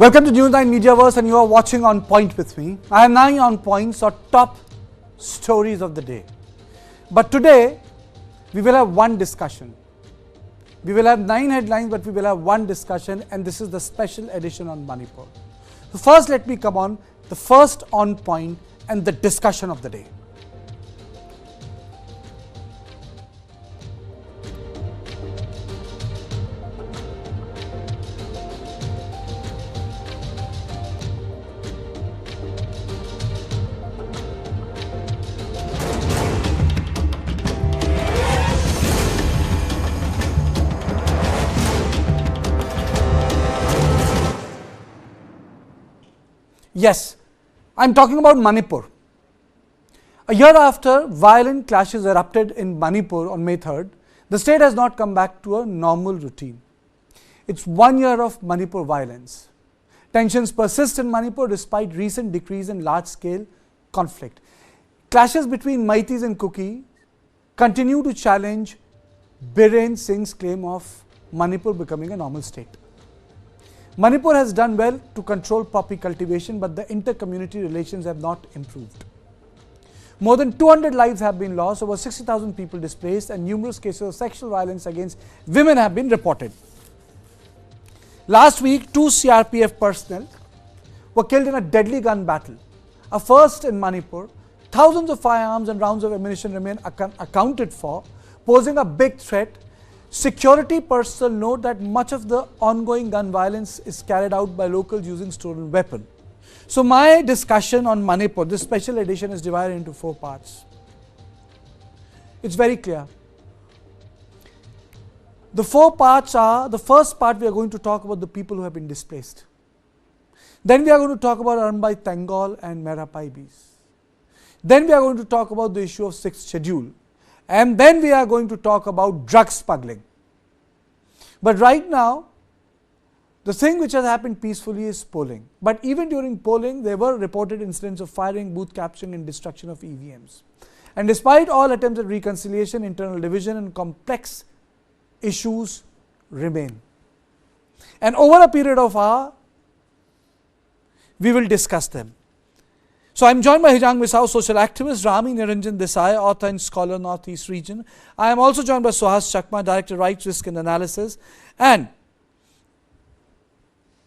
Welcome to News9 Mediaverse, and you are watching On Point with me. I am 9 on points or top stories of the day. But today, we will have one discussion. We will have 9 headlines, but we will have one discussion, and this is the special edition on Manipur. So first, let me come on the first on point and the discussion of the day. Yes, I am talking about Manipur. A year after violent clashes erupted in Manipur on May 3rd, the state has not come back to a normal routine. It's 1 year of Manipur violence. Tensions persist in Manipur despite recent decrease in large-scale conflict. Clashes between Meiteis and Kuki continue to challenge Biren Singh's claim of Manipur becoming a normal state. Manipur has done well to control poppy cultivation, but the inter-community relations have not improved. More than 200 lives have been lost, over 60,000 people displaced, and numerous cases of sexual violence against women have been reported. Last week, 2 CRPF personnel were killed in a deadly gun battle, a first in Manipur. Thousands of firearms and rounds of ammunition remain accounted for, posing a big threat. Security personnel note that much of the ongoing gun violence is carried out by locals using stolen weapons. So my discussion on Manipur, this special edition, is divided into 4 parts. It's very clear. The 4 parts are, the first part we are going to talk about the people who have been displaced. Then we are going to talk about Armbai Tangal and Meiteis. Then we are going to talk about the issue of 6th schedule. And then we are going to talk about drug smuggling. But right now, the thing which has happened peacefully is polling. But even during polling, there were reported incidents of firing, booth capturing and destruction of EVMs. And despite all attempts at reconciliation, internal division and complex issues remain. And over a period of hour, we will discuss them. So I am joined by Hijang Misao, social activist, Rami Niranjan Desai, author and scholar, Northeast region. I am also joined by Suhas Chakma, Director, Rights, Risk and Analysis, and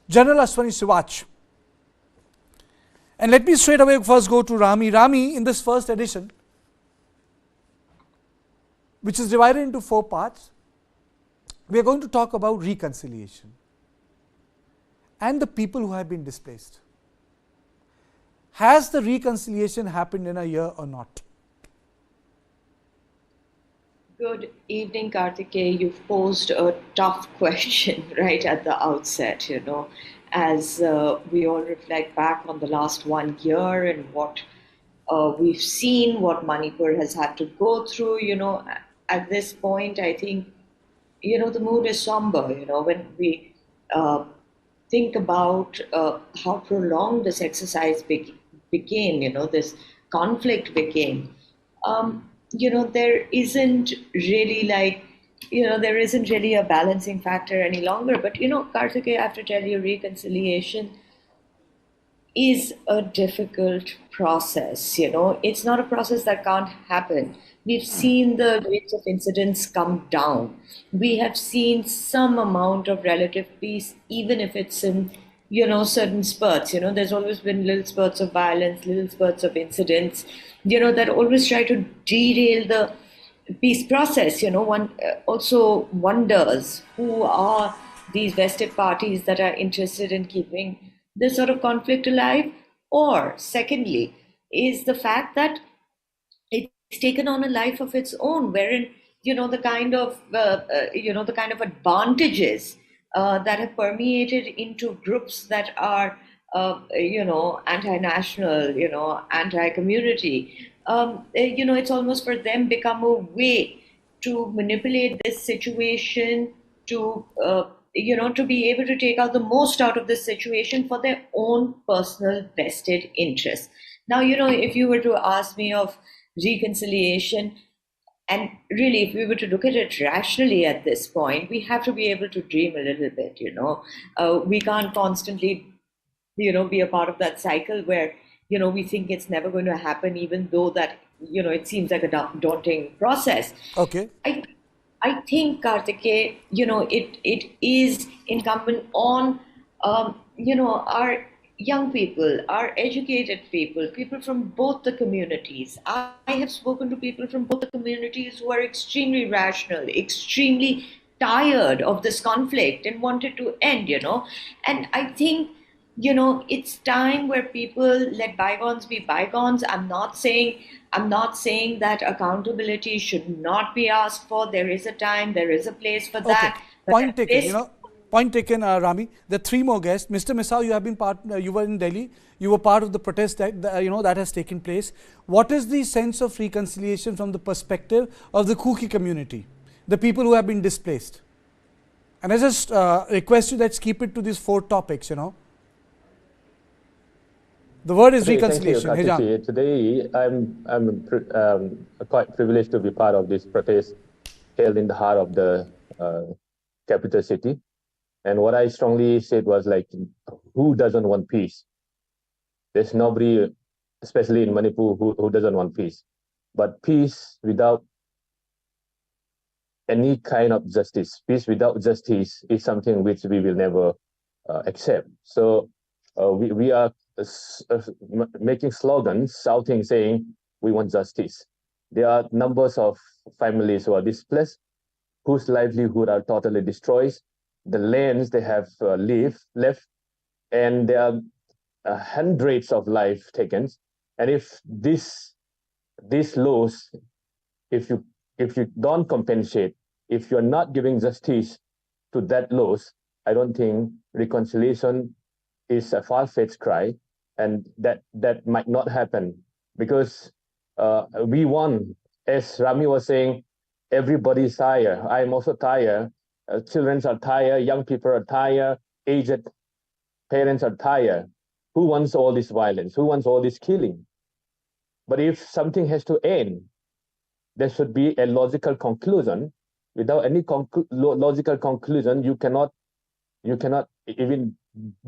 General Ashwani Sivach. And let me straight away first go to Rami. Rami, in this first edition, which is divided into 4 parts, we are going to talk about reconciliation and the people who have been displaced. Has the reconciliation happened in a year or not? Good evening, Karthikeya. You've posed a tough question right at the outset, as we all reflect back on the last 1 year and what we've seen, what Manipur has had to go through. At this point, I think, the mood is somber, when we think about how prolonged this exercise became, this conflict became. There isn't really there isn't really a balancing factor any longer. But, Karthikeya, I have to tell you, reconciliation is a difficult process. It's not a process that can't happen. We've seen the rates of incidents come down. We have seen some amount of relative peace, even if it's in certain spurts. There's always been little spurts of violence, little spurts of incidents, that always try to derail the peace process. One also wonders who are these vested parties that are interested in keeping this sort of conflict alive. Or secondly, is the fact that it's taken on a life of its own, wherein, the kind of advantages that have permeated into groups that are, anti-national, anti-community. It's almost for them become a way to manipulate this situation, to, to be able to take out the most out of this situation for their own personal vested interests. Now, if you were to ask me of reconciliation, And really, if we were to look at it rationally at this point, we have to be able to dream a little bit, We can't constantly be a part of that cycle where, we think it's never going to happen, even though that, it seems like a daunting process. Okay. I I think, Kartike, it is incumbent on, our young people, our educated people, people from both the communities. I have spoken to people from both the communities who are extremely rational, extremely tired of this conflict and wanted to end. And I think, it's time where people let bygones be bygones. I'm not saying that accountability should not be asked for. There is a time, there is a place for Okay. that. But Point at taken. this, Point taken, Rami. There are three more guests. Mr. Misal, you have been part. You were in Delhi. You were part of the protest that has taken place. What is the sense of reconciliation from the perspective of the Kuki community, the people who have been displaced? And I just request you, let's keep it to these four topics. The word is Okay, reconciliation. thank you, Hejam. Kartiki. Today, I'm quite privileged to be part of this protest held in the heart of the capital city. And what I strongly said was like, who doesn't want peace? There's nobody, especially in Manipur, who doesn't want peace. But peace without any kind of justice, peace without justice is something which we will never accept. So we are making slogans, shouting, saying we want justice. There are numbers of families who are displaced, whose livelihood are totally destroyed. The lands they have left, and there are hundreds of lives taken. And if these laws, if you don't compensate, if you're not giving justice to that loss, I don't think reconciliation is a far-fetched cry, and that might not happen, because we won, as Rami was saying, everybody's tired. I'm also tired. Children are tired. Young people are tired. Aged parents are tired. Who wants all this violence? Who wants all this killing? But if something has to end, there should be a logical conclusion. Without any logical conclusion, you cannot even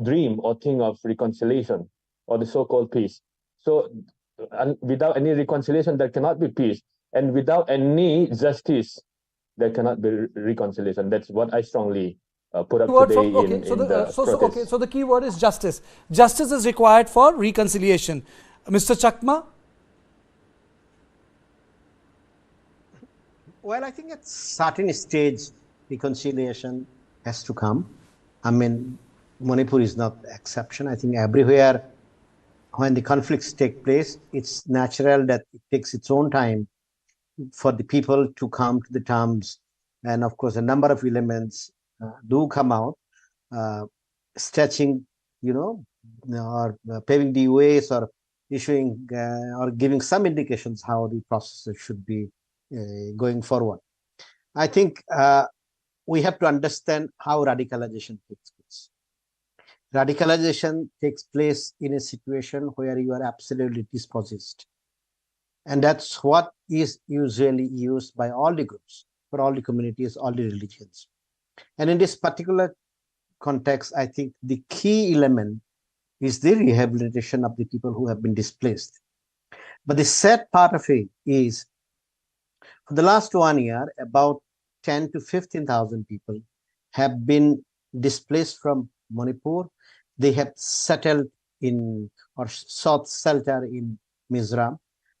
dream or think of reconciliation or the so-called peace. So without any reconciliation, there cannot be peace. And without any justice, there cannot be reconciliation. That's what I strongly put up today in the protest. So the key word is justice. Justice is required for reconciliation. Mr. Chakma? Well, I think at certain stage, reconciliation has to come. I mean, Manipur is not the exception. I think everywhere when the conflicts take place, it's natural that it takes its own time for the people to come to the terms. And of course, a number of elements do come out, stretching, or paving the ways, or issuing or giving some indications how the process should be going forward. I think we have to understand how radicalization takes place. Radicalization takes place in a situation where you are absolutely dispossessed. And that's what is usually used by all the groups, for all the communities, all the religions. And in this particular context, I think the key element is the rehabilitation of the people who have been displaced. But the sad part of it is, for the last 1 year, about 10 to 15,000 people have been displaced from Manipur. They have settled in or sought shelter in Mizoram.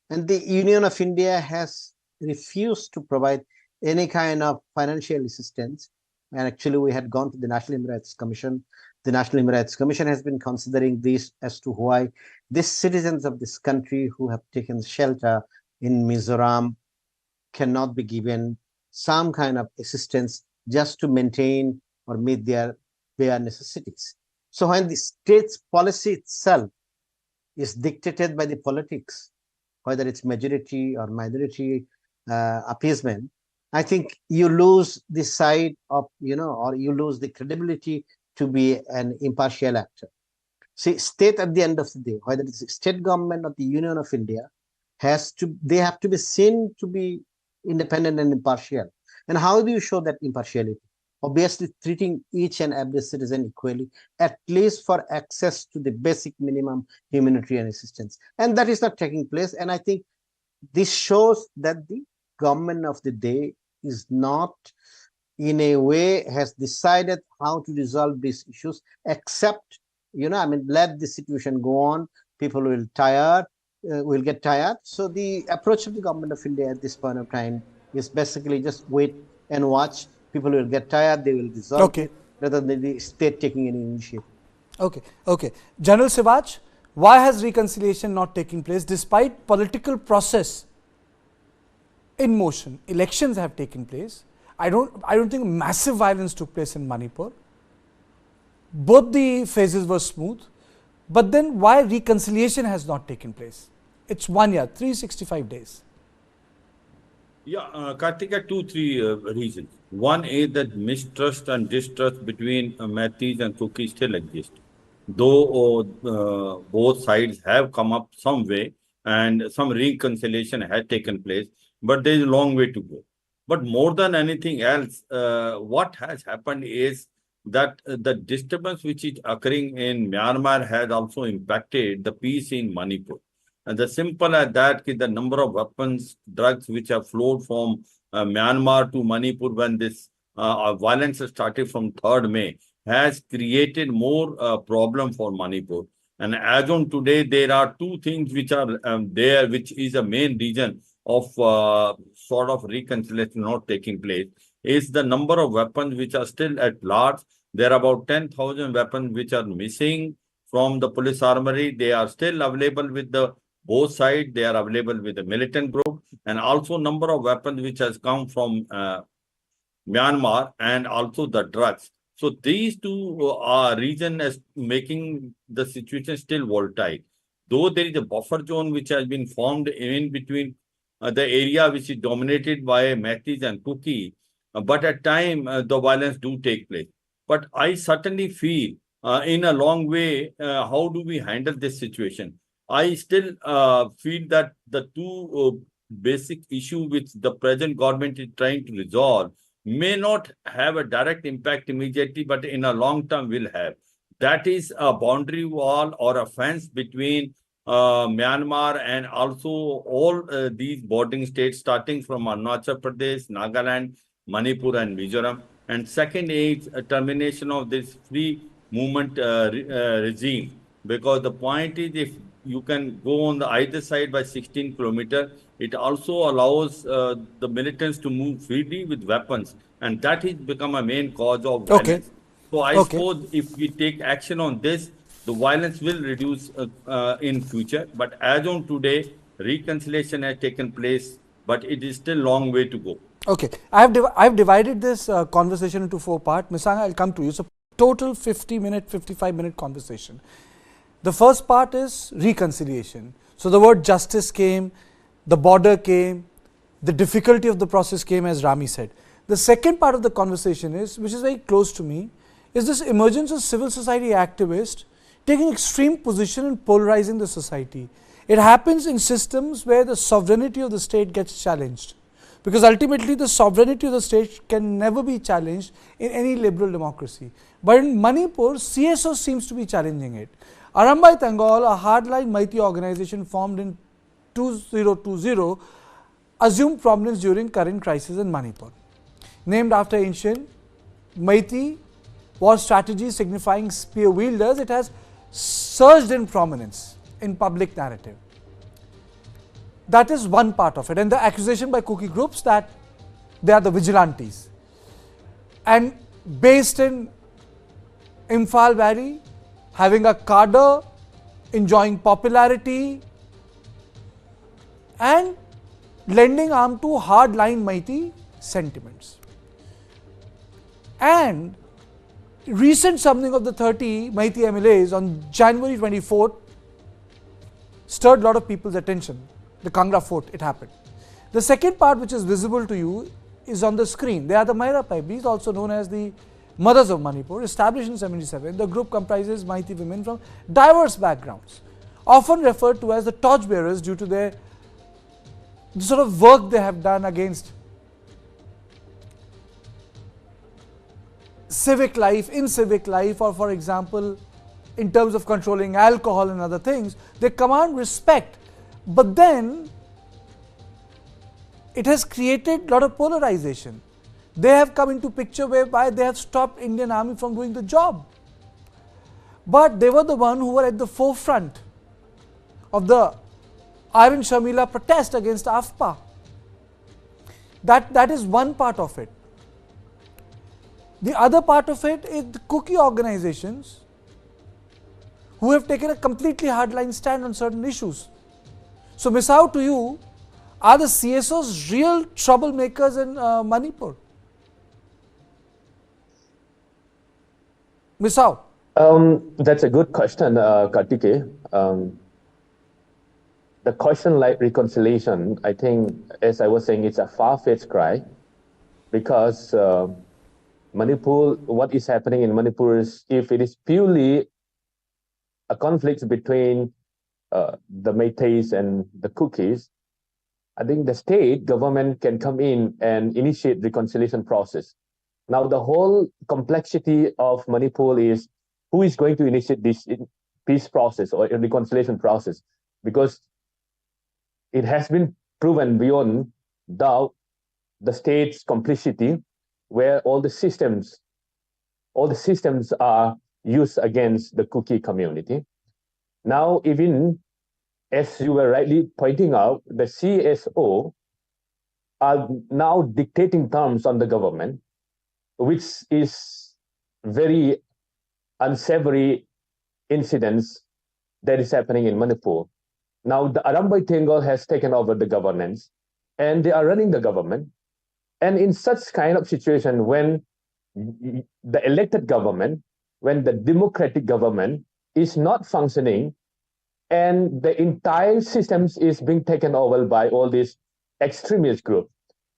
And the Union of India has refused to provide any kind of financial assistance. And actually, we had gone to the National Human Rights Commission. The National Human Rights Commission has been considering this as to why these citizens of this country who have taken shelter in Mizoram cannot be given some kind of assistance just to maintain or meet their bare necessities. So when the state's policy itself is dictated by the politics, whether it's majority or minority appeasement, I think you lose the side of, or you lose the credibility to be an impartial actor. See, state at the end of the day, whether it's the state government or the Union of India, they have to be seen to be independent and impartial. And how do you show that impartiality? obviously treating each and every citizen equally, at least for access to the basic minimum humanitarian assistance. And that is not taking place. And I think this shows that the government of the day is not, in a way, has decided how to resolve these issues, except, let the situation go on. People will get tired. So the approach of the government of India at this point of time is basically just wait and watch. People will get tired, they will resolve it, rather than the state taking any initiative. Okay. General Sivaj, why has reconciliation not taking place despite political process in motion? Elections have taken place. I don't think massive violence took place in Manipur. Both the phases were smooth. But then why reconciliation has not taken place? It's 1 year, 365 days. Yeah, Kartika, 2-3 reasons. One is that mistrust and distrust between Meiteis and Kuki still exist. Though both sides have come up some way and some reconciliation has taken place, but there is a long way to go. But more than anything else, what has happened is that the disturbance which is occurring in Myanmar has also impacted the peace in Manipur. And the simple as that is the number of weapons, drugs which have flowed from Myanmar to Manipur when this violence started from 3rd May has created more problem for Manipur. And as on today, there are two things which are there, which is a main reason of sort of reconciliation not taking place, is the number of weapons which are still at large. There are about 10,000 weapons which are missing from the police armory. They are still available with the both sides. They are available with the militant group, and also number of weapons which has come from Myanmar, and also the drugs. So these two are reason as making the situation still volatile. Though there is a buffer zone which has been formed in between the area which is dominated by Meiteis and Kuki, but at time the violence do take place. But I certainly feel in a long way, how do we handle this situation? I still feel that the two basic issue which the present government is trying to resolve may not have a direct impact immediately, but in a long term will have. That is a boundary wall or a fence between Myanmar and also all these bordering states, starting from Arunachal Pradesh, Nagaland, Manipur, and Mizoram. And second is a termination of this free movement regime, because the point is, if you can go on the either side by 16 kilometers, it also allows the militants to move freely with weapons, and that has become a main cause of violence. So I suppose if we take action on this, the violence will reduce in future. But as on today, reconciliation has taken place, but it is still long way to go. Okay, I've divided this conversation into 4 parts. Misanga, I'll come to you. So total 50-minute, 55-minute conversation. The first part is reconciliation. So the word justice came, the border came, the difficulty of the process came, as Rami said. The second part of the conversation is, which is very close to me, is this emergence of civil society activists taking extreme position and polarizing the society. It happens in systems where the sovereignty of the state gets challenged, because ultimately the sovereignty of the state can never be challenged in any liberal democracy. But in Manipur, CSOs seems to be challenging it. Arambai Tangol, a hardline Meitei organization formed in 2020, assumed prominence during current crisis in Manipur. Named after ancient Meitei war strategy signifying spear wielders, it has surged in prominence in public narrative. That is one part of it, and the accusation by Kuki groups that they are the vigilantes. And based in Imphal Valley, having a cadre, enjoying popularity, and lending arm to hardline Meitei sentiments. And recent summoning of the 30 Meitei MLAs on January 24th stirred a lot of people's attention. The Kangra fort, it happened. The second part, which is visible to you, is on the screen. They are the Meiteis, also known as the Mothers of Manipur, established in 77. The group comprises Meitei women from diverse backgrounds, often referred to as the torchbearers due to the sort of work they have done against civic life, in civic life, or for example, in terms of controlling alcohol and other things, they command respect. But then it has created a lot of polarization. They have come into picture whereby they have stopped Indian Army from doing the job. But they were the one who were at the forefront of the Iron Sharmila protest against AFPA. That is one part of it. The other part of it is the Kuki organizations who have taken a completely hardline stand on certain issues. So, Misao, to you, are the CSOs real troublemakers in Manipur? Misao? That's a good question, Kartike. The question like reconciliation, I think, as I was saying, it's a far-fetched cry because Manipur, what is happening in Manipur is, if it is purely a conflict between the Meiteis and the Kukis, I think the state government can come in and initiate reconciliation process. Now, the whole complexity of Manipur is who is going to initiate this peace process or reconciliation process, because it has been proven beyond doubt the state's complicity, where all the systems are used against the Kuki community. Now, even as you were rightly pointing out, the CSO are now dictating terms on the government, which is very unsavory incidents that is happening in Manipur. Now, the Arambai Tenggol has taken over the governance and they are running the government. And in such kind of situation, when the elected government, when the democratic government is not functioning and the entire systems is being taken over by all these extremist groups,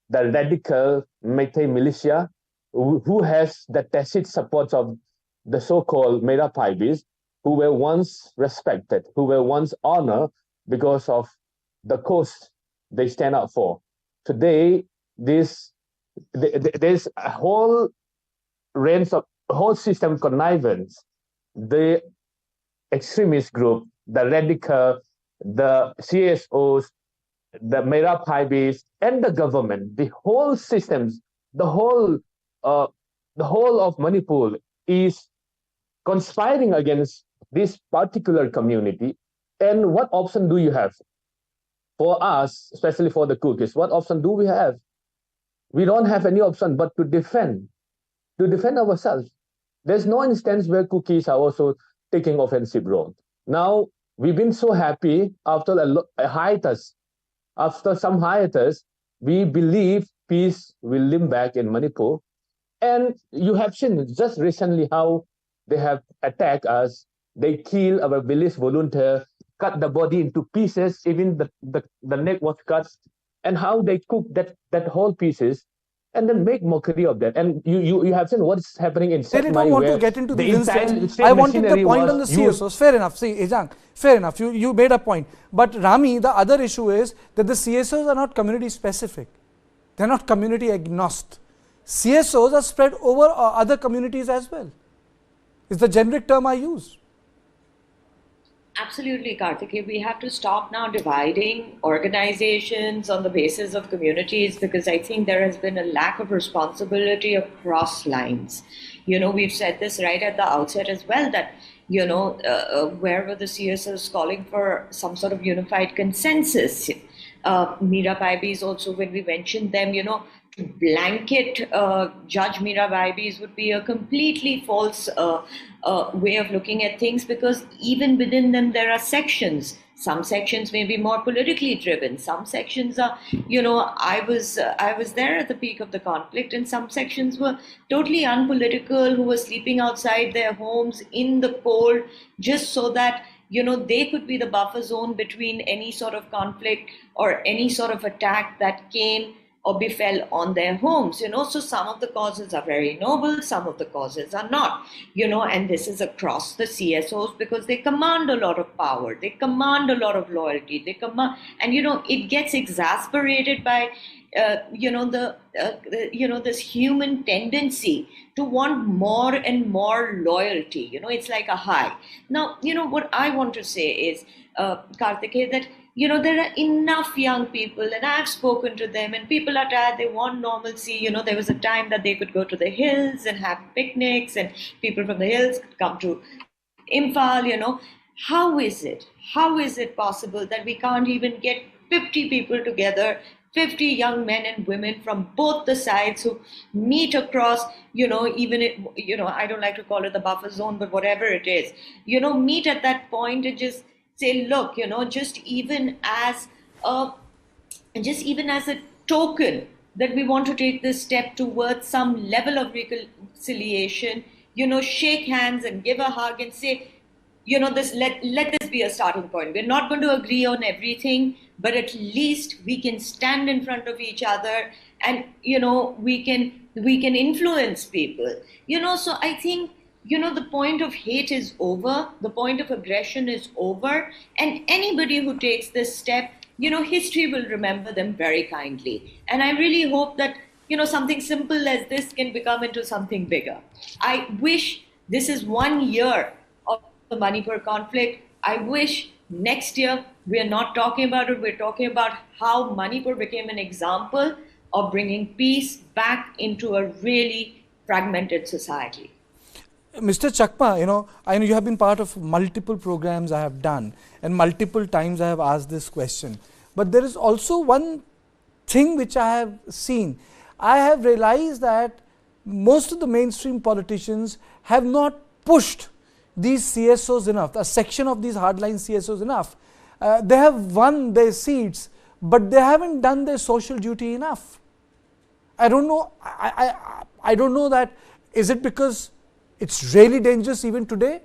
the radical Meitei militia, who has the tacit support of the so-called Meiteis, who were once respected, who were once honored because of the cause they stand up for. Today, there's a whole range of whole system connivance. The extremist group, the radical, the CSOs, the Meiteis, and the government, the whole systems, the whole of Manipur is conspiring against this particular community. And what option do you have? For us, especially for the Kukis, what option do we have? We don't have any option but to defend ourselves. There's no instance where Kukis are also taking offensive role. Now, we've been so happy after a hiatus. After some hiatus, we believe peace will limp back in Manipur. And you have seen just recently how they have attacked us. They kill our village volunteer, cut the body into pieces, even the neck was cut, and how they cook that whole pieces and then make mockery of that. And you have seen what's happening in They don't want to get into the incidents. I wanted the point on the CSOs. Fair enough. See, Ejang, fair enough. You made a point. But Rami, the other issue is that the CSOs are not community specific. They're not community agnostic. CSOs are spread over other communities as well. It's the generic term I use. Absolutely, Kartike. We have to stop now dividing organizations on the basis of communities, because I think there has been a lack of responsibility across lines. We've said this right at the outset as well, that, where were the CSOs calling for some sort of unified consensus? Meiteis also, when we mentioned them, to blanket Judge Meiteis would be a completely false way of looking at things, because even within them there are sections. Some sections may be more politically driven. Some sections are, I was there at the peak of the conflict, and some sections were totally unpolitical, who were sleeping outside their homes in the cold, just so that they could be the buffer zone between any sort of conflict or any sort of attack that came or befell on their homes. So some of the causes are very noble, some of the causes are not, and this is across the CSOs, because they command a lot of power, they command a lot of loyalty, they command, and it gets exasperated by this human tendency to want more and more loyalty. It's like a high. Now, what I want to say is, Karthikeya, that there are enough young people, and I've spoken to them, and people are tired. They want normalcy. There was a time that they could go to the hills and have picnics, and people from the hills could come to Imphal. How is it? How is it possible that we can't even get 50 people together, 50 young men and women from both the sides who meet across, even if, I don't like to call it the buffer zone, but whatever it is, meet at that point and just say, look, just even as a token that we want to take this step towards some level of reconciliation, shake hands and give a hug and say, let this be a starting point. We're not going to agree on everything, but at least we can stand in front of each other, and we can influence people. So I think the point of hate is over, the point of aggression is over, and anybody who takes this step, history will remember them very kindly. And I really hope that something simple as this can become into something bigger. I wish this is 1 year of the Manipur conflict. I wish next year we are not talking about it. We're talking about how Manipur became an example of bringing peace back into a really fragmented society. Mr. Chakma, I know you have been part of multiple programs I have done, and multiple times I have asked this question. But there is also one thing which I have seen. I have realized that most of the mainstream politicians have not pushed these CSOs enough, a section of these hardline CSOs enough. They have won their seats, but they haven't done their social duty enough. I don't know. I don't know that. Is it because it's really dangerous even today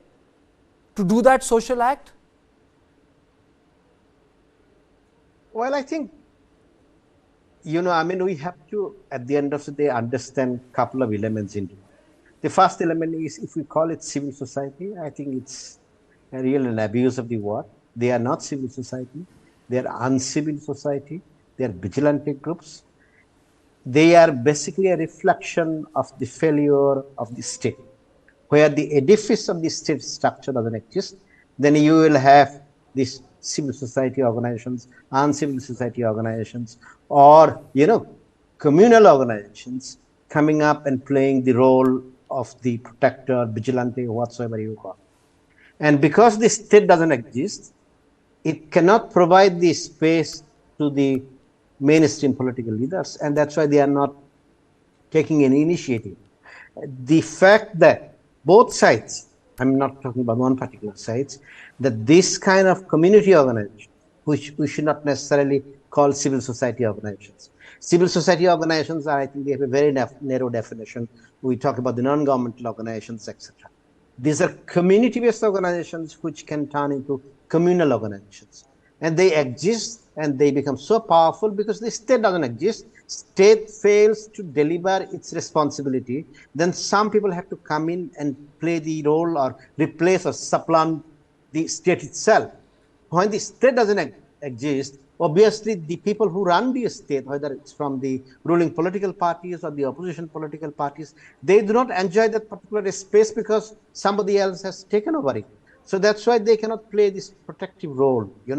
to do that social act? Well, I think, we have to, at the end of the day, understand a couple of elements into it. The first element is, if we call it civil society, I think it's an abuse of the word. They are not civil society. They are uncivil society. They are vigilante groups. They are basically a reflection of the failure of the state. Where the edifice of the state structure doesn't exist, then you will have these civil society organizations, uncivil society organizations, or, communal organizations coming up and playing the role of the protector, vigilante, whatsoever you call. And because the state doesn't exist, it cannot provide the space to the mainstream political leaders, and that's why they are not taking any initiative. The fact that both sides, I'm not talking about one particular side, that this kind of community organization, which we should not necessarily call civil society organizations. Civil society organizations are, I think they have a very narrow definition. We talk about the non-governmental organizations, etc. These are community-based organizations which can turn into communal organizations. And they exist and they become so powerful because the state doesn't exist. State fails to deliver its responsibility. Then some people have to come in and play the role or replace or supplant the state itself. When the state doesn't exist, obviously the people who run the state, whether it's from the ruling political parties or the opposition political parties, they do not enjoy that particular space because somebody else has taken over it. So that's why they cannot play this protective role. You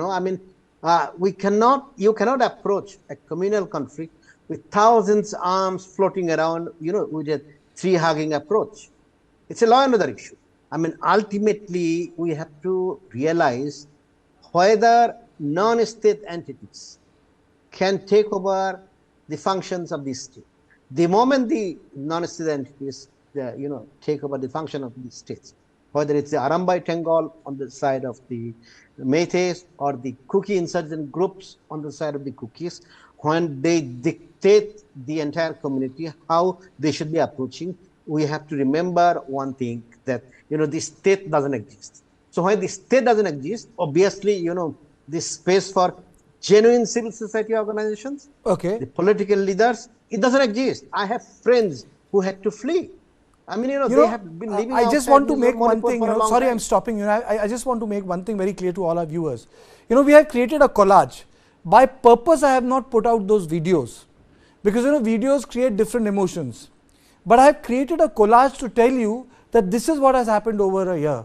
cannot approach a communal conflict with thousands of arms floating around, with a tree-hugging approach. It's a law and order issue. Ultimately, we have to realize whether non-state entities can take over the functions of the state. The moment the non-state entities, take over the function of the states, whether it's the Arambai Tengal on the side of the Meiteis or the Kuki insurgent groups on the side of the Kukis, when they dictate the entire community how they should be approaching, we have to remember one thing, that the state doesn't exist. So when the state doesn't exist, obviously this space for genuine civil society organizations, the political leaders, it doesn't exist. I have friends who had to flee. They have been living. I just want to make one thing. Sorry, I'm stopping you. I just want to make one thing very clear to all our viewers. We have created a collage. By purpose, I have not put out those videos. because videos create different emotions. But I have created a collage to tell you that this is what has happened over a year.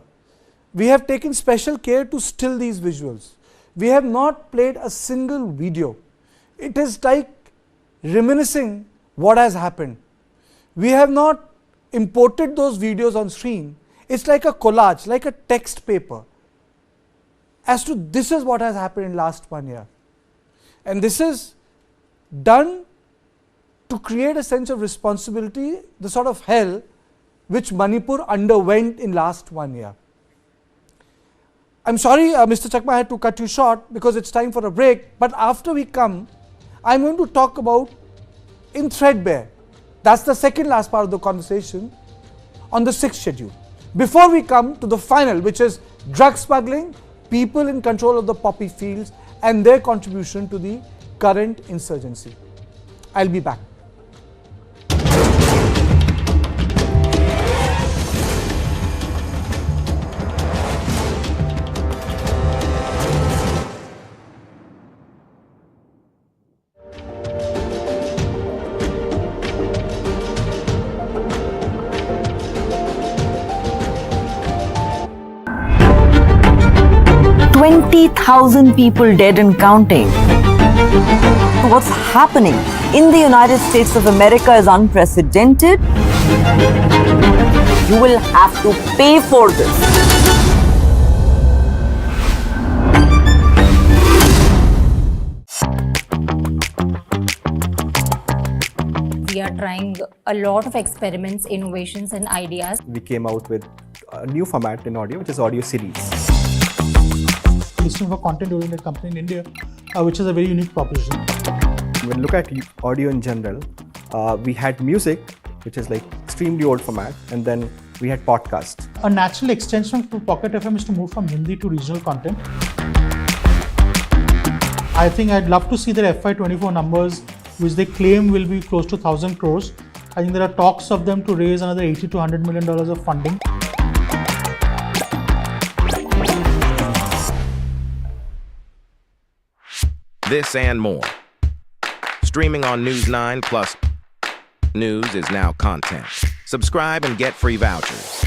We have taken special care to still these visuals. We have not played a single video. It is like reminiscing what has happened. We have not imported those videos on screen. It's like a collage, like a text paper, as to this is what has happened in last 1 year. And this is done to create a sense of responsibility, the sort of hell which Manipur underwent in last 1 year. I'm sorry, Mr. Chakma, I had to cut you short because it's time for a break. But after we come, I'm going to talk about in threadbare. That's the second last part of the conversation on the 6th schedule. Before we come to the final, which is drug smuggling, people in control of the poppy fields and their contribution to the current insurgency. I'll be back. $20,000 people dead and counting. What's happening in the United States of America is unprecedented. You will have to pay for this. We are trying a lot of experiments, innovations and ideas. We came out with a new format in audio, which is audio series. Listening for content-oriented company in India, which is a very unique proposition. When you look at audio in general, we had music, which is like extremely old format, and then we had podcast. A natural extension to Pocket FM is to move from Hindi to regional content. I think I'd love to see their FY24 numbers, which they claim will be close to 1,000 crores. I think there are talks of them to raise another $80 to $100 million of funding. This and more. Streaming on News9 plus news is now content. Subscribe and get free vouchers.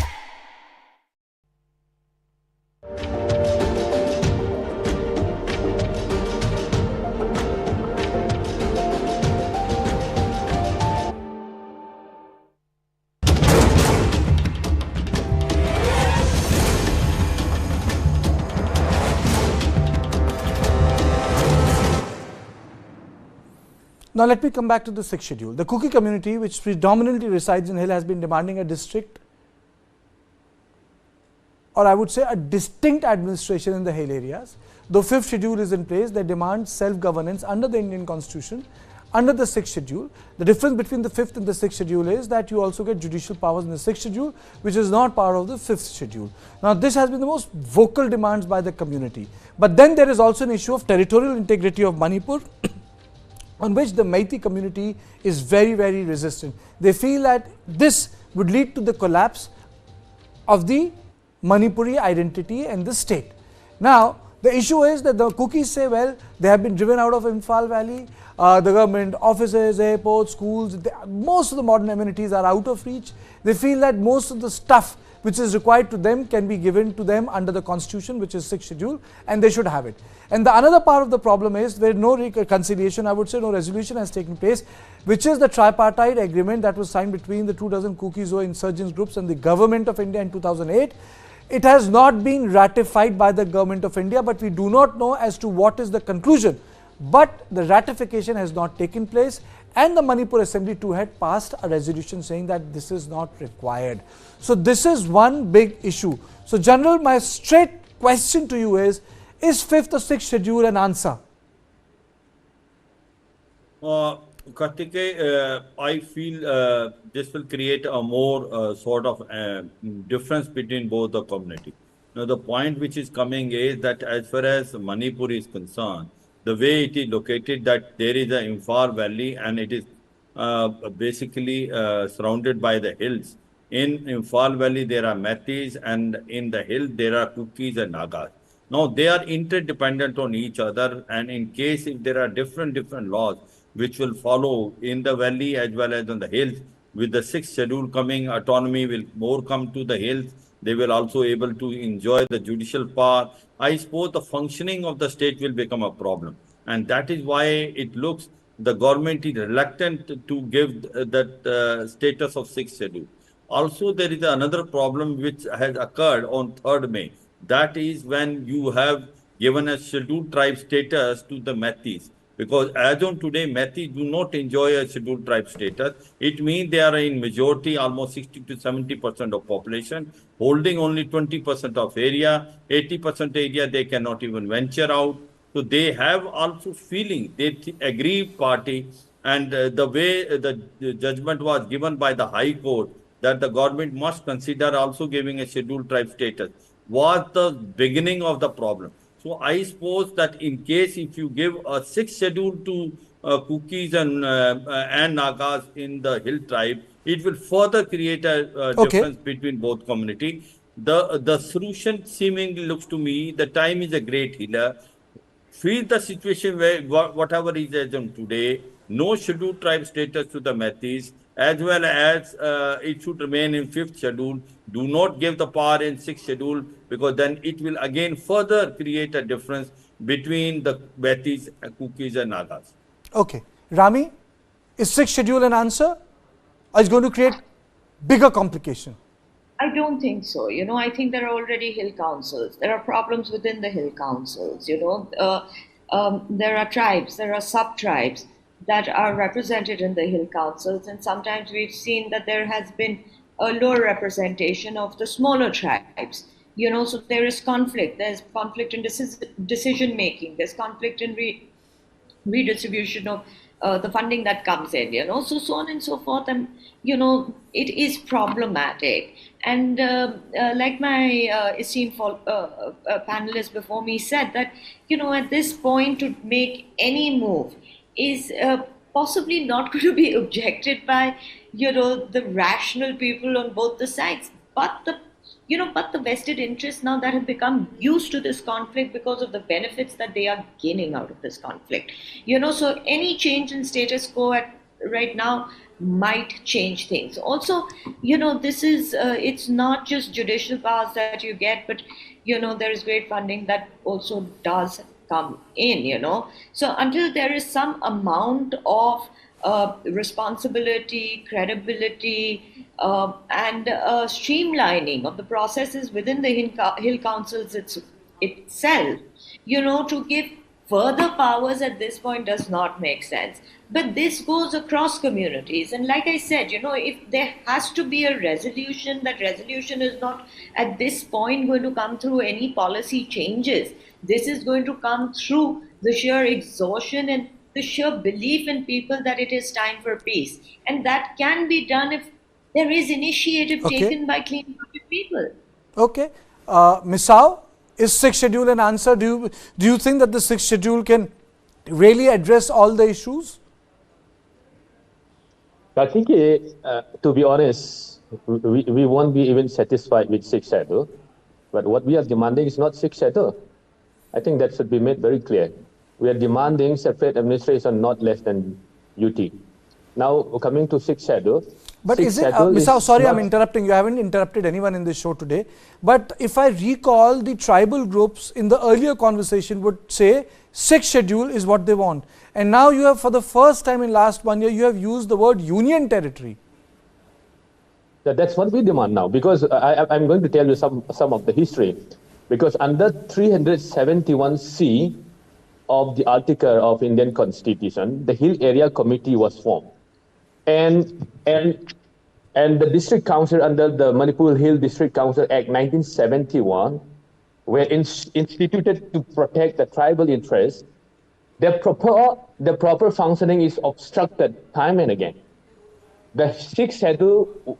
Now let me come back to the 6th schedule. The Kuki community, which predominantly resides in Hill, has been demanding a district, or I would say a distinct administration in the Hill areas. Though 5th schedule is in place, they demand self-governance under the Indian constitution, under the 6th schedule. The difference between the 5th and the 6th schedule is that you also get judicial powers in the 6th schedule, which is not part of the 5th schedule. Now this has been the most vocal demands by the community. But then there is also an issue of territorial integrity of Manipur, on which the Meiteis community is very, very resistant. They feel that this would lead to the collapse of the Manipuri identity and the state. Now, the issue is that the Kukis say, well, they have been driven out of Imphal Valley, the government offices, airports, schools, most of the modern amenities are out of reach. They feel that most of the stuff which is required to them can be given to them under the constitution, which is 6th schedule, and they should have it. And the another part of the problem is where no reconciliation, I would say no resolution has taken place, which is the tripartite agreement that was signed between the 2 Kuki-Zomis insurgents groups and the government of India in 2008. It has not been ratified by the government of India, but we do not know as to what is the conclusion. But the ratification has not taken place, and the Manipur Assembly too had passed a resolution saying that this is not required. So this is one big issue. So General, my straight question to you is 5th or 6th schedule an answer? Kartike, I feel this will create a more sort of difference between both the community. Now the point which is coming is that as far as Manipur is concerned, the way it is located, that there is an Imphal Valley and it is basically surrounded by the hills. In Imphal Valley, there are Meiteis, and in the hill, there are Kukis and Nagas. Now, they are interdependent on each other, and in case if there are different laws, which will follow in the valley as well as on the hills. With the sixth schedule coming, autonomy will more come to the hills. They will also able to enjoy the judicial power. I suppose the functioning of the state will become a problem. And that is why it looks the government is reluctant to give that status of sixth schedule. Also, there is another problem which has occurred on 3rd May. That is when you have given a scheduled tribe status to the Meiteis. Because as on today, Meiteis do not enjoy a scheduled tribe status. It means they are in majority, almost 60 to 70% of population, holding only 20% of area, 80% area they cannot even venture out. So they have also feeling, they agree party, and the way the judgment was given by the High Court that the government must consider also giving a scheduled tribe status was the beginning of the problem. So I suppose that in case if you give a sixth schedule to Kukis and Nagas in the hill tribe, it will further create a difference between both community. The solution seemingly looks to me, the time is a great healer. Feel the situation where whatever is as on today, no scheduled tribe status to the Meiteis, as well as it should remain in 5th schedule. Do not give the power in 6th schedule, because then it will again further create a difference between the Meiteis, Kukis and Nagas. Okay. Rami, is 6th schedule an answer, or is going to create bigger complication? I don't think so. You know, I think there are already hill councils. There are problems within the hill councils. You know, there are tribes, there are sub-tribes that are represented in the hill councils, and sometimes we've seen that there has been a lower representation of the smaller tribes. You know, so there is conflict. There's conflict in decision making. There's conflict in redistribution of the funding that comes in. You know, so on and so forth. And you know, it is problematic. And like my esteemed panelist before me said, that you know, at this point to make any move is possibly not going to be objected by, you know, the rational people on both the sides, but the vested interests now that have become used to this conflict because of the benefits that they are gaining out of this conflict. You know, so any change in status quo right now might change things. Also, you know, this is it's not just judicial powers that you get, but you know, there is great funding that also does come in, you know. So until there is some amount of responsibility, credibility, and streamlining of the processes within the hill councils itself, you know, to give further powers at this point does not make sense. But this goes across communities. And like I said, you know, if there has to be a resolution, that resolution is not at this point going to come through any policy changes. This is going to come through the sheer exhaustion and the sheer belief in people that it is time for peace. And that can be done if there is initiative taken by clean-hearted people. Okay. Misao, is 6th schedule an answer? Do you think that the 6th schedule can really address all the issues? I think, to be honest, we won't be even satisfied with 6th schedule. But what we are demanding is not 6th schedule. I think that should be made very clear. We are demanding separate administration, not less than UT. Now, coming to 6th schedule. But is it, Misao, sorry, I'm interrupting. You haven't interrupted anyone in this show today. But if I recall, the tribal groups in the earlier conversation would say 6th schedule is what they want. And now you have, for the first time in last 1 year, you have used the word union territory. That's what we demand now, because I'm going to tell you some of the history. Because under 371C of the Article of Indian Constitution, the Hill Area Committee was formed. And the district council under the Manipur Hill District Council Act 1971 were instituted to protect the tribal interests. The proper functioning is obstructed time and again. The 6th schedule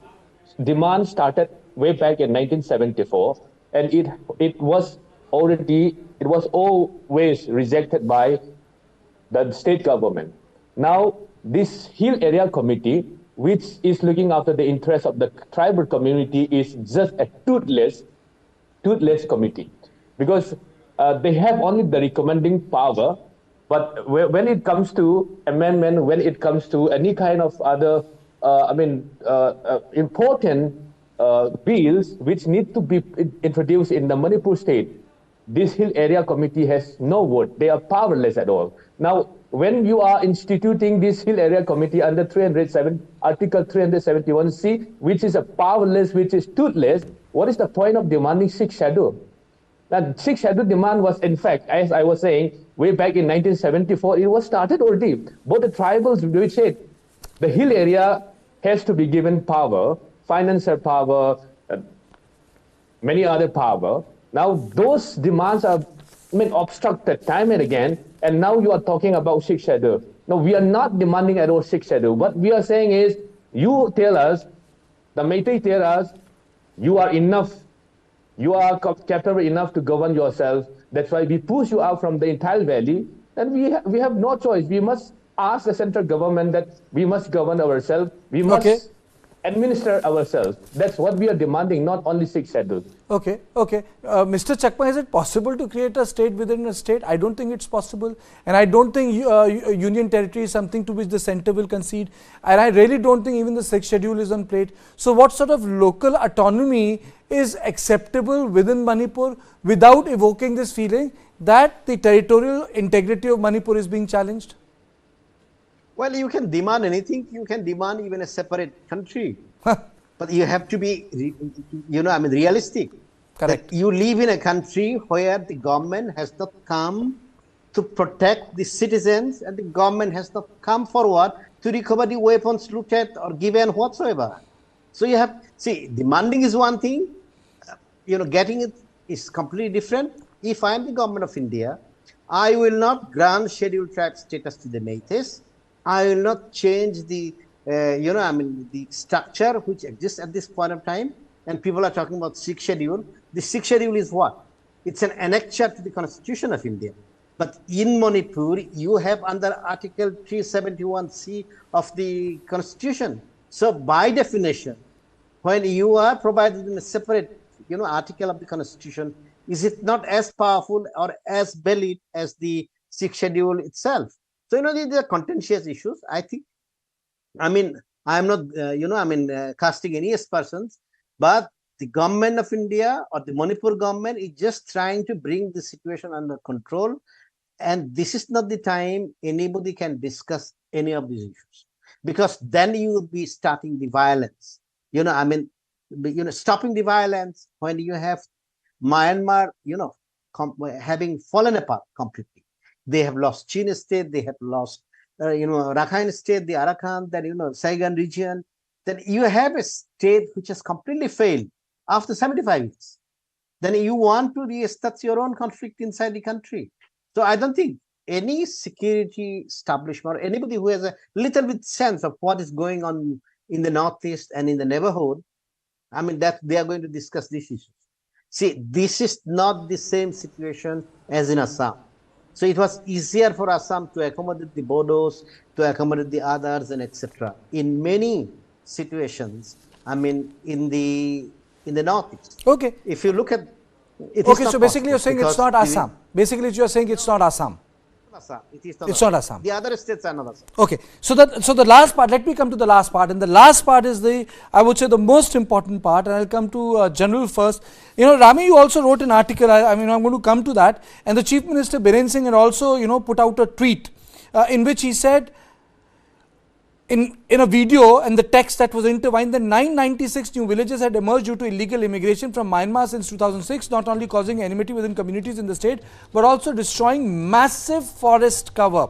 demand started way back in 1974, and it was always rejected by the state government. Now, this Hill Area Committee, which is looking after the interests of the tribal community, is just a toothless committee, because they have only the recommending power But when it comes to amendment, when it comes to any kind of other, important bills which need to be introduced in the Manipur state, this Hill Area Committee has no vote. They are powerless at all. Now, when you are instituting this Hill Area Committee under Article 371C, which is a powerless, which is toothless, what is the point of demanding sixth schedule? That sixth schedule demand was, in fact, as I was saying, way back in 1974, it was started already. Both the tribals, which said the hill area has to be given power, financial power, many other power. Now those demands are obstructed time and again, and now you are talking about sixth schedule. No, we are not demanding at all sixth schedule. What we are saying is, you tell us, the Meiteis tell us, you are enough. You are capable enough to govern yourself. That's why we push you out from the entire valley. And we have no choice. We must ask the central government that we must govern ourselves. We must administer ourselves. That's what we are demanding, not only sixth schedule. Okay. Mr. Chakma, is it possible to create a state within a state? I don't think it's possible. And I don't think union territory is something to which the center will concede. And I really don't think even the sixth schedule is on plate. So what sort of local autonomy is acceptable within Manipur without evoking this feeling that the territorial integrity of Manipur is being challenged? Well, you can demand anything. You can demand even a separate country. But you have to be, realistic. Correct. That you live in a country where the government has not come to protect the citizens, and the government has not come forward to recover the weapons looted or given whatsoever. So you have, demanding is one thing, getting it is completely different. If I am the government of India, I will not grant scheduled tribe status to the Meiteis. I will not change the, the structure which exists at this point of time. And people are talking about sixth schedule. The sixth schedule is what? It's an annexure to the Constitution of India. But in Manipur, you have under Article 371C of the Constitution. So by definition, when you are provided in a separate, article of the Constitution, is it not as powerful or as valid as the sixth schedule itself? So, these are contentious issues. I think, I am not, casting any aspersions, but the government of India or the Manipur government is just trying to bring the situation under control. And this is not the time anybody can discuss any of these issues, because then you will be starting the violence. Stopping the violence when you have Myanmar, having fallen apart completely. They have lost Chin state, they have lost, Rakhine state, the Arakan, then, Saigon region. Then you have a state which has completely failed after 75 years. Then you want to restart your own conflict inside the country. So I don't think any security establishment or anybody who has a little bit sense of what is going on in the Northeast and in the neighborhood, that they are going to discuss these issues. See, this is not the same situation as in Assam. So it was easier for Assam to accommodate the Bodos, to accommodate the others, and etc. In many situations, in the Northeast. Okay. If you look at it, okay, so basically you're saying it's not Assam. Basically you're saying it's not Assam. It's not Assam. The other states are not Assam. Okay, so the last part, let me come to the last part, and the last part is I would say the most important part, and I'll come to General first. Rami, you also wrote an article, I'm going to come to that, and the Chief Minister Biren Singh had also, put out a tweet in which he said, in a video and the text that was intertwined, that 996 new villages had emerged due to illegal immigration from Myanmar since 2006, not only causing enmity within communities in the state, but also destroying massive forest cover.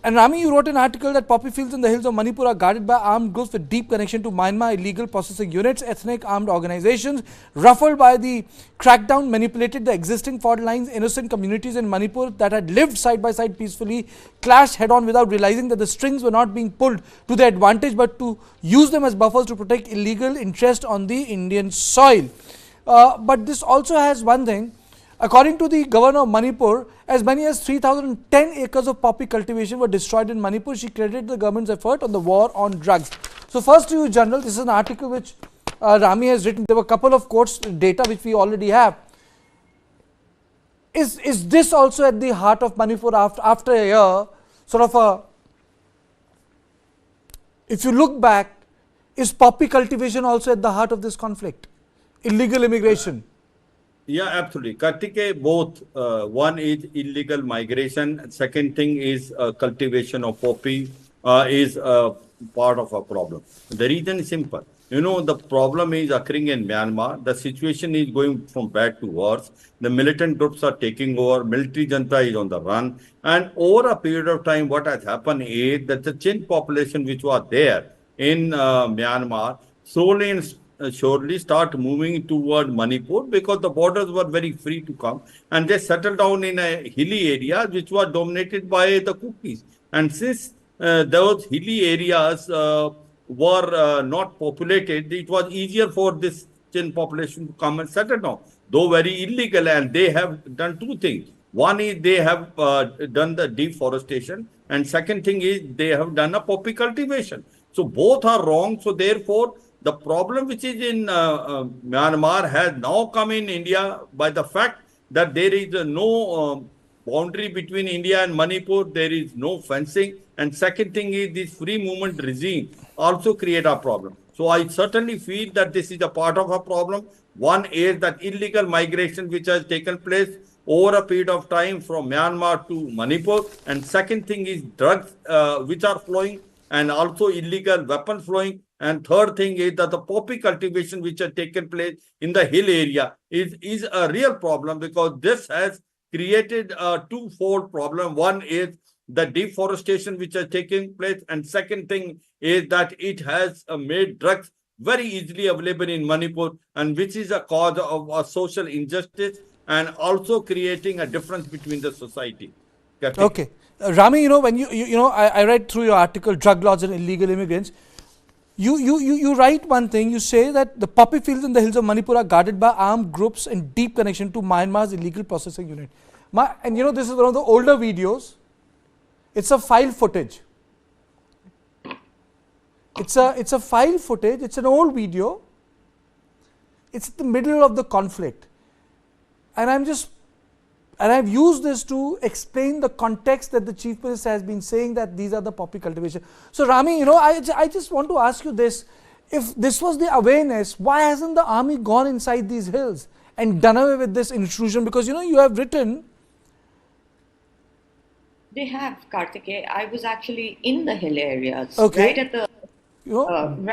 And Rami, you wrote an article that poppy fields in the hills of Manipur are guarded by armed groups with deep connection to Myanmar illegal processing units, ethnic armed organizations, ruffled by the crackdown, manipulated the existing fault lines. Innocent communities in Manipur that had lived side by side peacefully clashed head on without realizing that the strings were not being pulled to their advantage, but to use them as buffers to protect illegal interest on the Indian soil. But this also has one thing. According to the governor of Manipur, as many as 3,010 acres of poppy cultivation were destroyed in Manipur. She credited the government's effort on the war on drugs. So first to you, General, this is an article which Rami has written. There were a couple of quotes, data which we already have. is this also at the heart of Manipur after a year, sort of a, if you look back, is poppy cultivation also at the heart of this conflict? Illegal immigration? Yeah, absolutely. Kartike, both. One is illegal migration. Second thing is cultivation of poppy is part of a problem. The reason is simple. You know, the problem is occurring in Myanmar. The situation is going from bad to worse. The militant groups are taking over. Military junta is on the run. And over a period of time, what has happened is that the Chin population which was there in Myanmar slowly and surely start moving toward Manipur because the borders were very free to come, and they settled down in a hilly area which was dominated by the Kukis. And since those hilly areas were not populated, it was easier for this Chin population to come and settle down, though very illegal. And they have done two things. One is they have done the deforestation, and second thing is they have done a poppy cultivation. So both are wrong. So therefore, the problem which is in Myanmar has now come in India by the fact that there is no boundary between India and Manipur. There is no fencing. And second thing is this free movement regime also create a problem. So I certainly feel that this is a part of a problem. One is that illegal migration which has taken place over a period of time from Myanmar to Manipur. And second thing is drugs which are flowing, and also illegal weapons flowing. And third thing is that the poppy cultivation which has taken place in the hill area is a real problem, because this has created a twofold problem. One is the deforestation which has taken place, and second thing is that it has made drugs very easily available in Manipur, and which is a cause of a social injustice and also creating a difference between the society. Okay. Rami, you know, when I read through your article, Drug Lords and Illegal Immigrants, you write one thing. You say that the poppy fields in the hills of Manipur are guarded by armed groups in deep connection to Myanmar's illegal processing unit. And you know, this is one of the older videos. It's a file footage. It's a file footage. It's an old video. It's the middle of the conflict, and I've used this to explain the context that the Chief Minister has been saying that these are the poppy cultivation. So Rami, you know, I just want to ask you this: if this was the awareness, why hasn't the army gone inside these hills and done away with this intrusion? Because you know, you have written. They have, Kartike. I was actually in the hill areas, Okay. right at the. You know,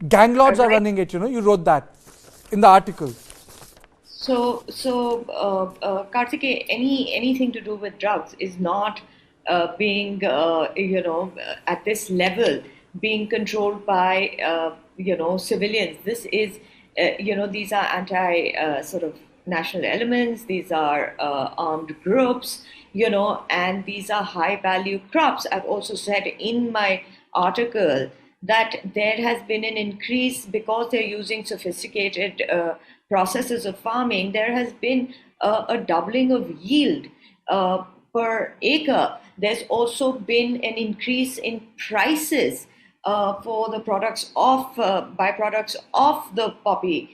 gang lords are running it. You know, you wrote that in the article. So, Kartike, anything to do with drugs is not being, at this level, being controlled by, civilians. This is, these are sort of national elements. These are armed groups, and these are high value crops. I've also said in my article that there has been an increase because they're using sophisticated processes of farming. There has been a doubling of yield per acre. There's also been an increase in prices for the byproducts of the poppy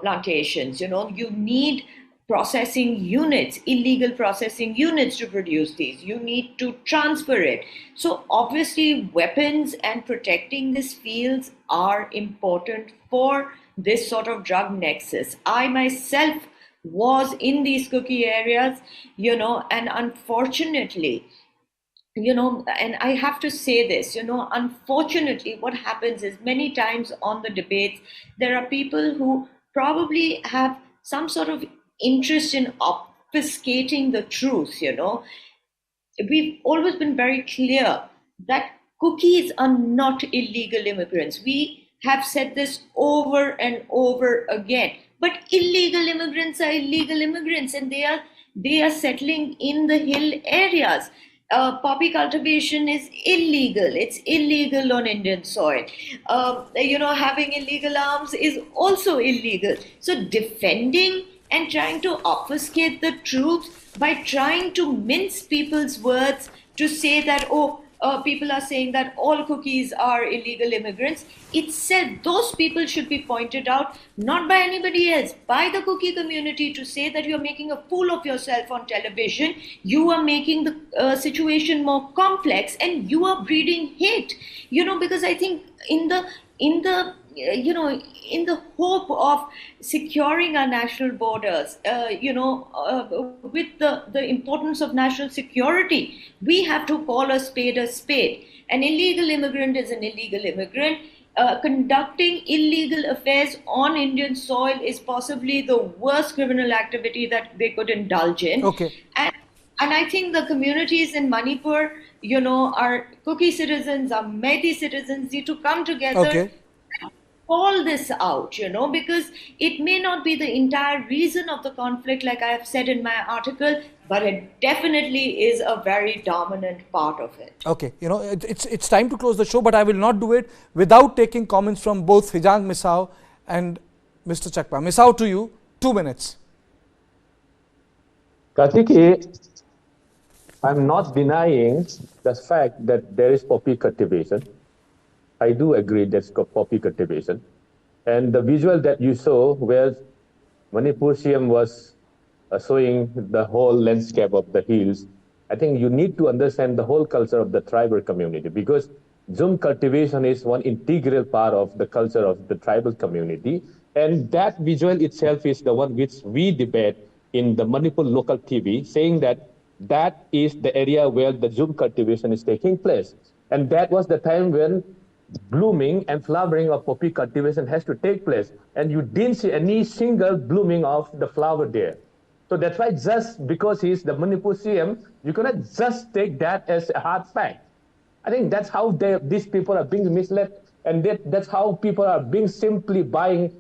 plantations. You need processing units, illegal processing units to produce these. You need to transfer it. So obviously weapons and protecting these fields are important for this sort of drug nexus. I myself was in these Kuki areas, and unfortunately, and I have to say this, unfortunately, what happens is many times on the debates, there are people who probably have some sort of interest in obfuscating the truth. We've always been very clear that Kukis are not illegal immigrants. We have said this over and over again. But illegal immigrants are illegal immigrants, and they are settling in the hill areas. Poppy cultivation is illegal. It's illegal on Indian soil. Having illegal arms is also illegal. So defending and trying to obfuscate the truth by trying to mince people's words to say that, people are saying that all Kukis are illegal immigrants. It's said those people should be pointed out, not by anybody else, by the Kuki community, to say that you're making a fool of yourself on television. You are making the situation more complex, and you are breeding hate. Because I think in the hope of securing our national borders, with the importance of national security, we have to call a spade a spade. An illegal immigrant is an illegal immigrant. Conducting illegal affairs on Indian soil is possibly the worst criminal activity that they could indulge in. Okay. And I think the communities in Manipur, our Kuki citizens, our Meiteis citizens need to come together. Okay. Call this out, because it may not be the entire reason of the conflict, like I have said in my article, but it definitely is a very dominant part of it. Okay, it's time to close the show, but I will not do it without taking comments from both Hijang Misao and Mr. Chakma. Misao, to you, 2 minutes. Kartiki, I'm not denying the fact that there is poppy cultivation. I do agree there's poppy cultivation. And the visual that you saw where Manipur CM was showing the whole landscape of the hills, I think you need to understand the whole culture of the tribal community, because Zoom cultivation is one integral part of the culture of the tribal community. And that visual itself is the one which we debate in the Manipur local TV, saying that that is the area where the Zoom cultivation is taking place. And that was the time when blooming and flowering of poppy cultivation has to take place. And you didn't see any single blooming of the flower there. So that's why just because he's the Manipur CM, you cannot just take that as a hard fact. I think that's how these people are being misled, and that's how people are being simply buying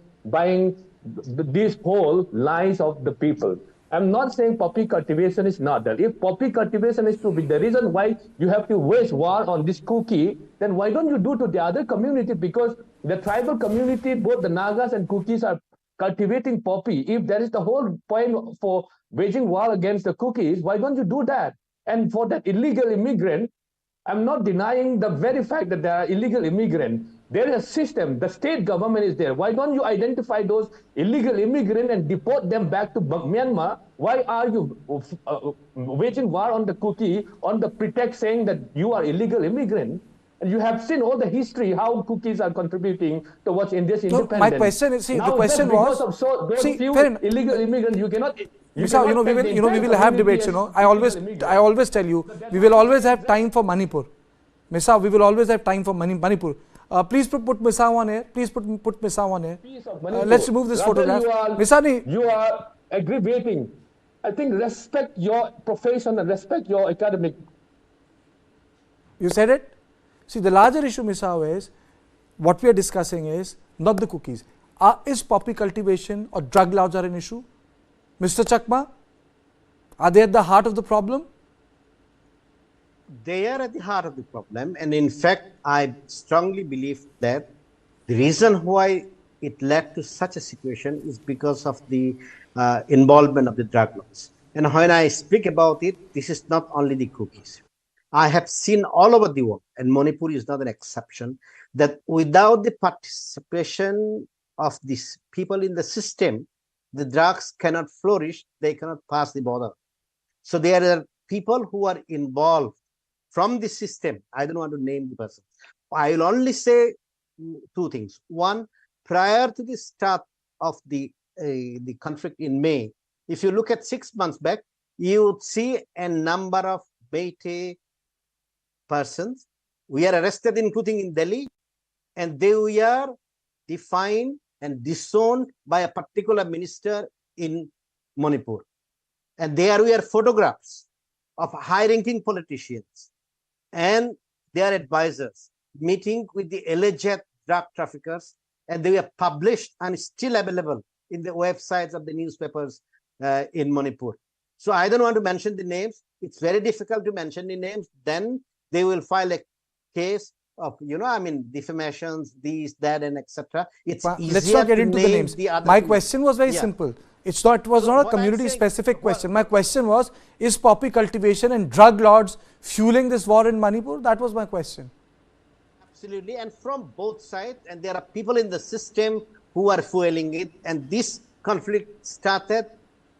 these whole lies of the people. I'm not saying poppy cultivation is not there. If poppy cultivation is to be the reason why you have to wage war on this Kuki, then why don't you do to the other community? Because the tribal community, both the Nagas and Kukis, are cultivating poppy. If that is the whole point for waging war against the Kukis, why don't you do that? And for that illegal immigrant, I'm not denying the very fact that there are illegal immigrants. There is a system. The state government is there. Why don't you identify those illegal immigrants and deport them back to Myanmar? Why are you waging war on the Kuki on the pretext saying that you are illegal immigrant? And you have seen all the history, how Kukis are contributing towards India's independence. My question is, the question was, illegal immigrants, you cannot... we will have debates, I always tell you, we will always have time for Manipur. Misa, we will always have time for Manipur. Please put Misa on air. Please put Misa on air. Let's remove this photograph. Misani, you are aggravating. I think respect your profession and respect your academic. You said it? See, the larger issue, Misao, is what we are discussing is not the cookies. Is poppy cultivation or drug laws are an issue? Mr. Chakma, are they at the heart of the problem? They are at the heart of the problem. And in fact, I strongly believe that the reason why it led to such a situation is because of the involvement of the drug laws. And when I speak about it, this is not only the cookies. I have seen all over the world, and Manipur is not an exception, that without the participation of these people in the system, the drugs cannot flourish, they cannot pass the border. So there are people who are involved from the system. I don't want to name the person. I will only say two things. One, prior to the start of the conflict in May, if you look at 6 months back, you would see a number of Meitei persons we are arrested, including in Delhi, and they were defined and disowned by a particular minister in Manipur. And there were photographs of high-ranking politicians and their advisors meeting with the alleged drug traffickers, and they were published and still available in the websites of the newspapers in Manipur. So I don't want to mention the names. It's very difficult to mention the names. Then they will file a case of, defamations, these, that, and etc. It's easier. Let's not get into the names. My question was very simple. It was not a community specific question. My question was, is poppy cultivation and drug lords fueling this war in Manipur? That was my question. Absolutely, and from both sides, and there are people in the system who are fueling it, and this conflict started,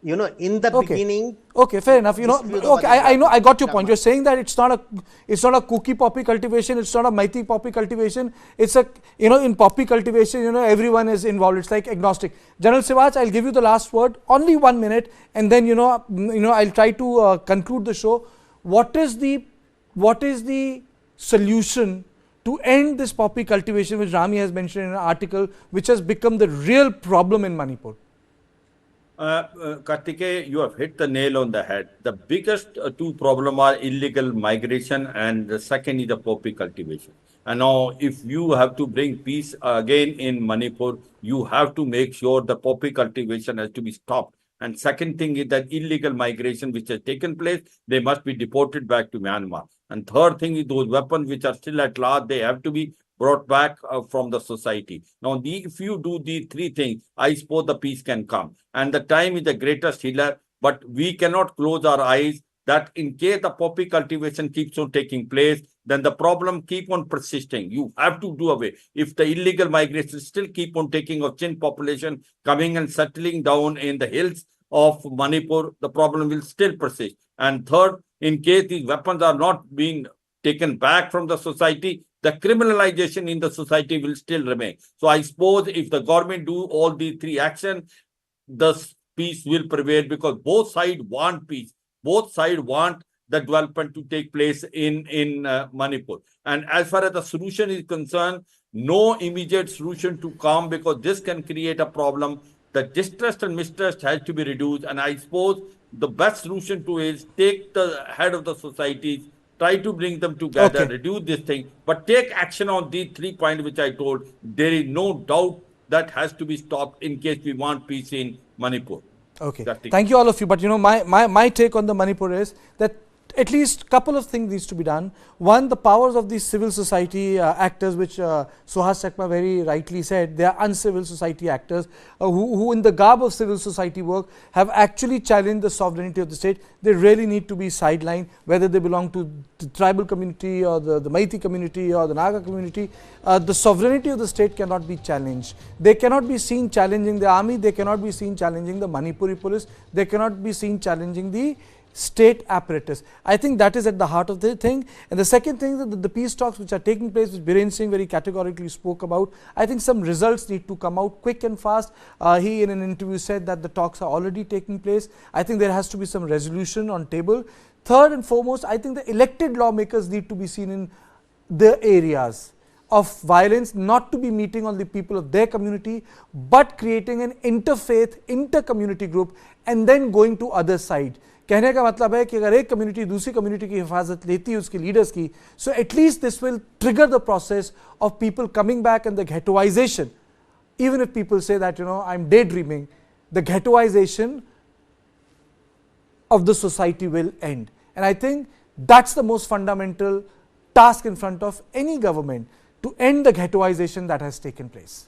in the beginning. Okay, fair enough. I know, I got your point. You're saying that it's not a Kuki poppy cultivation, it's not a Meitei poppy cultivation. It's a, in poppy cultivation, everyone is involved. It's like agnostic. General Sivach, I'll give you the last word, only 1 minute, and then I'll try to conclude the show. What is the solution to end this poppy cultivation, which Rami has mentioned in an article, which has become the real problem in Manipur? Kartikeya, you have hit the nail on the head. The biggest two problems are illegal migration, and the second is the poppy cultivation. And now, if you have to bring peace again in Manipur, you have to make sure the poppy cultivation has to be stopped. And second thing is that illegal migration which has taken place, they must be deported back to Myanmar. And third thing is those weapons which are still at large, they have to be brought back from the society. Now, if you do these three things, I suppose the peace can come. And the time is the greatest healer, but we cannot close our eyes that in case the poppy cultivation keeps on taking place, then the problem keep on persisting. You have to do away. If the illegal migration still keep on taking of Chin population coming and settling down in the hills of Manipur, the problem will still persist. And third, in case these weapons are not being taken back from the society, the criminalization in the society will still remain. So I suppose if the government do all these three actions, the peace will prevail because both sides want peace. Both sides want the development to take place in Manipur. And as far as the solution is concerned, no immediate solution to come because this can create a problem. The distrust and mistrust has to be reduced. And I suppose the best solution to is take the head of the societies, try to bring them together, reduce this thing, but take action on these 3 points which I told. There is no doubt that has to be stopped in case we want peace in Manipur. Okay, thank you all of you. But my take on the Manipur is that at least a couple of things needs to be done. One, the powers of these civil society actors, which Suhas Chakma very rightly said, they are uncivil society actors who in the garb of civil society work have actually challenged the sovereignty of the state. They really need to be sidelined, whether they belong to the tribal community or the Meitei community or the Naga community. The sovereignty of the state cannot be challenged. They cannot be seen challenging the army, they cannot be seen challenging the Manipuri police, they cannot be seen challenging the state apparatus. I think that is at the heart of the thing. And the second thing that the peace talks which are taking place, which Biren Singh very categorically spoke about, I think some results need to come out quick and fast. He in an interview said that the talks are already taking place. I think there has to be some resolution on table. Third and foremost, I think the elected lawmakers need to be seen in the areas of violence, not to be meeting on the people of their community, but creating an interfaith, inter-community group and then going to other side. कहने का मतलब है कि अगर एक community दूसरी community की हिफाजत लेती है उसकी लीडर्स की, so at least this will trigger the process of people coming back and the ghettoization. Even if people say that, I'm daydreaming, the ghettoization of the society will end. And I think that's the most fundamental task in front of any government, to end the ghettoization that has taken place.